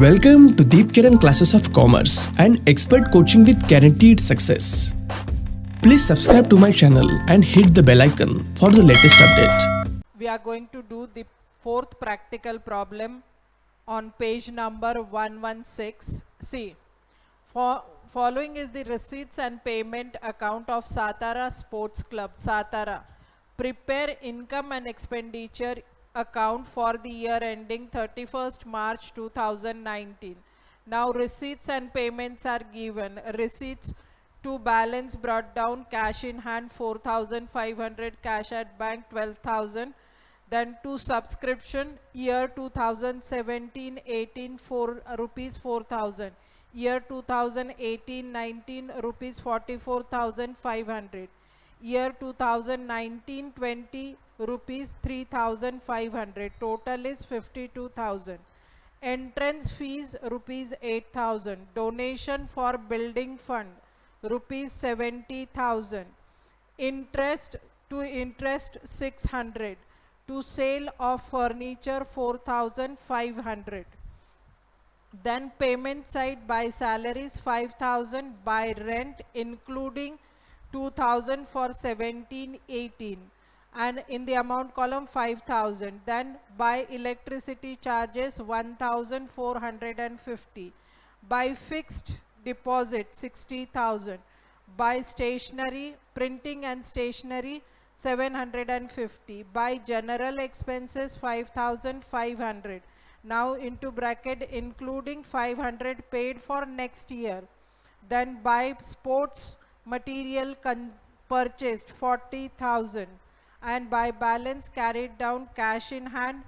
Welcome to Deep Kiran Classes of Commerce and expert coaching with guaranteed success. Please subscribe to my channel and hit the bell icon for the latest update. We are going to do the fourth practical problem on page number 116. See, following is the receipts and payment account of Satara Sports Club. Satara. Prepare income and expenditure account for the year ending 31st March 2019. Now receipts and payments are given. Receipts to balance brought down, cash in hand 4,500, cash at bank 12,000. Then to subscription, year 2017-18 rupees 4,000. Year 2018-19 rupees 44,500. Year 2019-20 rupees 3,500. Total is 52,000. Entrance fees rupees 8,000. Donation for building fund rupees 70,000. Interest 600. To sale of furniture 4,500. Then payment side, by salaries 5,000, by rent including 2,000 for 17-18, and in the amount column 5,000. Then by electricity charges 1,450, by fixed deposit 60,000, by stationery, printing and stationery 750, by general expenses 5,500. Now into bracket including 500 paid for next year. Then by sports material purchased 40,000, and by balance carried down, cash in hand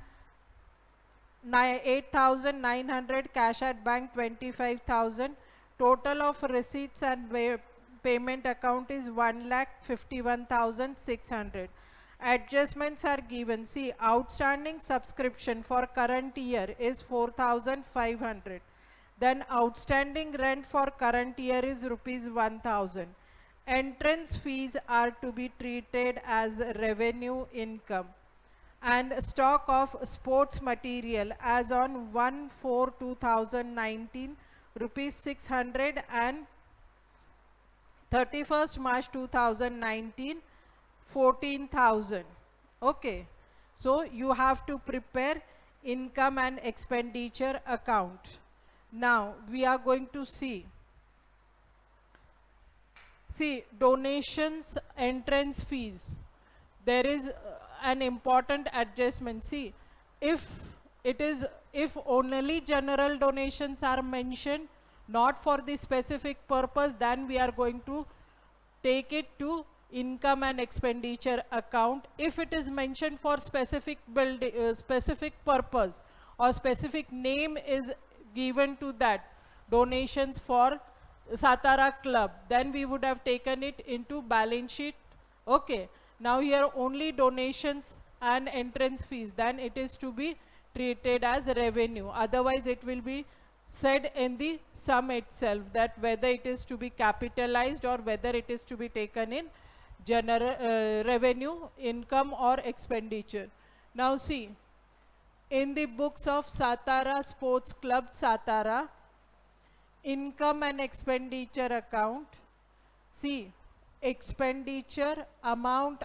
8,900, cash at bank 25,000. Total of receipts and payment account is 1,51,600. Adjustments are given. See, outstanding subscription for current year is 4,500. Then outstanding rent for current year is rupees 1,000. Entrance fees are to be treated as revenue income. And stock of sports material as on 1/4/2019 rupees 600, and 31st March 2019 14,000. Okay, so you have to prepare income and expenditure account. Now we are going to see donations, entrance fees. There is an important adjustment. See, if only general donations are mentioned, not for the specific purpose, then we are going to take it to income and expenditure account. If it is mentioned for specific specific purpose, or specific name is given to that, donations for Satara Club, then we would have taken it into balance sheet. Okay, now here only donations and entrance fees, then it is to be treated as revenue. Otherwise it will be said in the sum itself that whether it is to be capitalized or whether it is to be taken in general revenue, income or expenditure. Now see, in the books of Satara Sports Club Satara, income and expenditure account, see, expenditure amount,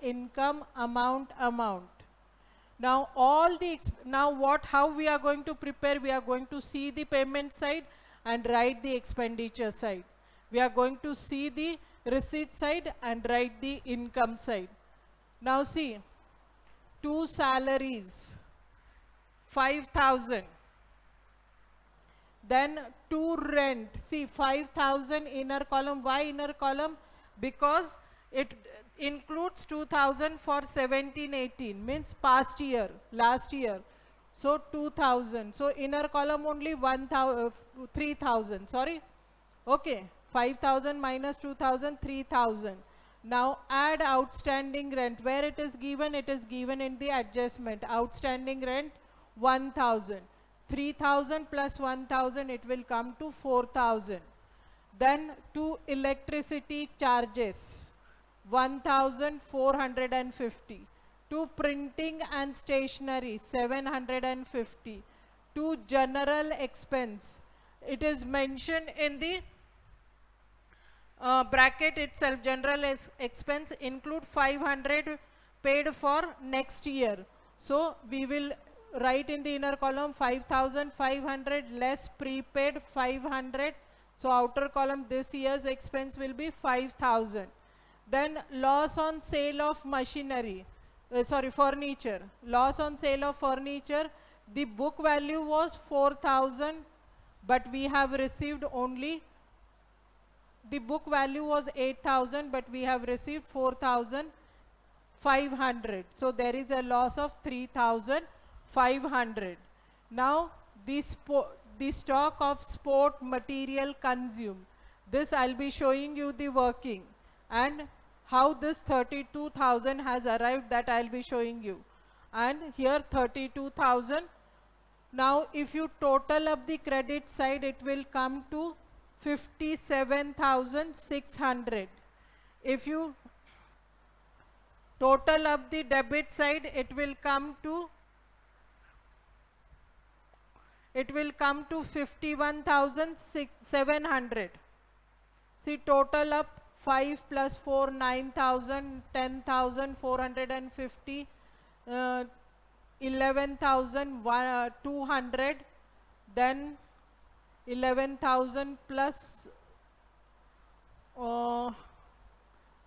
income amount. Now all the how we are going to prepare? We are going to see the payment side and write the expenditure side. We are going to see the receipt side and write the income side. Now see, two salaries 5,000. Then to rent, see, 5,000 inner column. Why inner column? Because it includes 2,000 for 17-18, means past year, last year. So 2,000. So inner column only 3,000. Sorry. Okay. 5,000 minus 2,000, 3,000. Now add outstanding rent. Where it is given? It is given in the adjustment. Outstanding rent 1,000. 3,000 plus 1,000, it will come to 4,000. Then to electricity charges 1,450. To printing and stationery 750. to general expense. It is mentioned in the bracket itself. General expense include 500 paid for next year. So we will write in the inner column 5,500 less prepaid 500. So outer column this year's expense will be 5,000. Then loss on sale of machinery, furniture. Loss on sale of furniture, the book value was 4,000, but we have received only, the book value was 8,000, but we have received 4,500. So there is a loss of 3,500. Now the stock of sport material consumed. This I'll be showing you the working, and how this 32,000 has arrived, that I'll be showing you. And here 32,000. Now if you total up the credit side, it will come to 57,600. If you total up the debit side, it will come to 51,700. See, total up 5 plus 4, 9,000, 10,450, 11,200, then 11,000 plus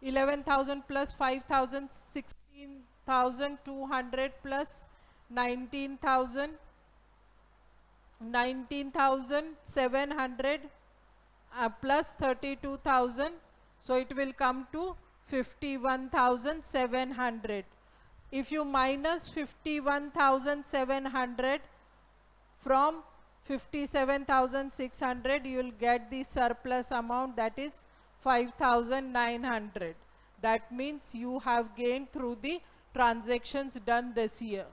11,000 plus 5,000, 16,200 plus 19,000, 19,700 plus 32,000. So it will come to 51,700. If you minus 51,700 from 57,600, you will get the surplus amount, that is 5,900. That means you have gained through the transactions done this year.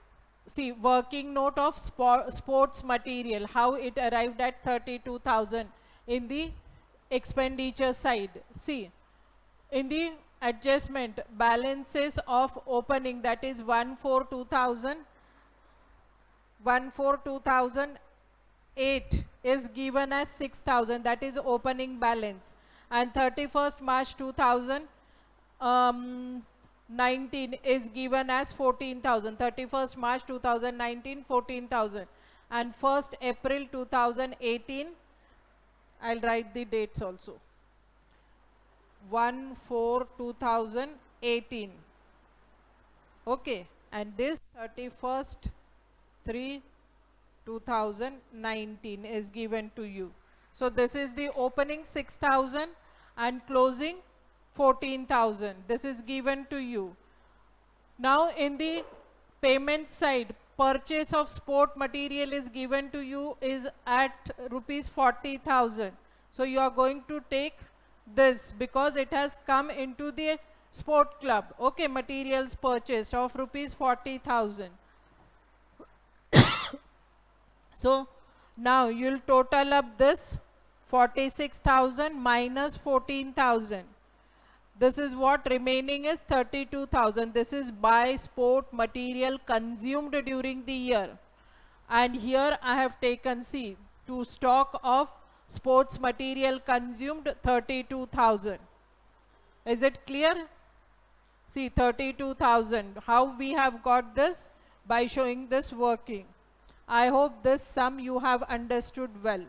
See, working note of sports material, how it arrived at 32,000 in the expenditure side. See, in the adjustment, balances of opening, that is 1/4/2008 is given as 6,000, that is opening balance, and 31st March 2019 is given as 14,000, 31st March 2019 14,000, and 1st April 2018, I'll write the dates also, 1/4/2018. Okay, and this 31st 3/2019 is given to you. So this is the opening 6,000 and closing 14,000. This is given to you. Now in the payment side, purchase of sport material is given to you is at rupees 40,000. So you are going to take this because it has come into the sport club. Okay, materials purchased of rupees 40,000. So now you'll total up this 46,000 minus 14,000. This is what remaining is 32,000. This is by sport material consumed during the year. And here I have taken, see, to stock of sports material consumed 32,000. Is it clear? See, 32,000. How we have got this? By showing this working. I hope this sum you have understood well.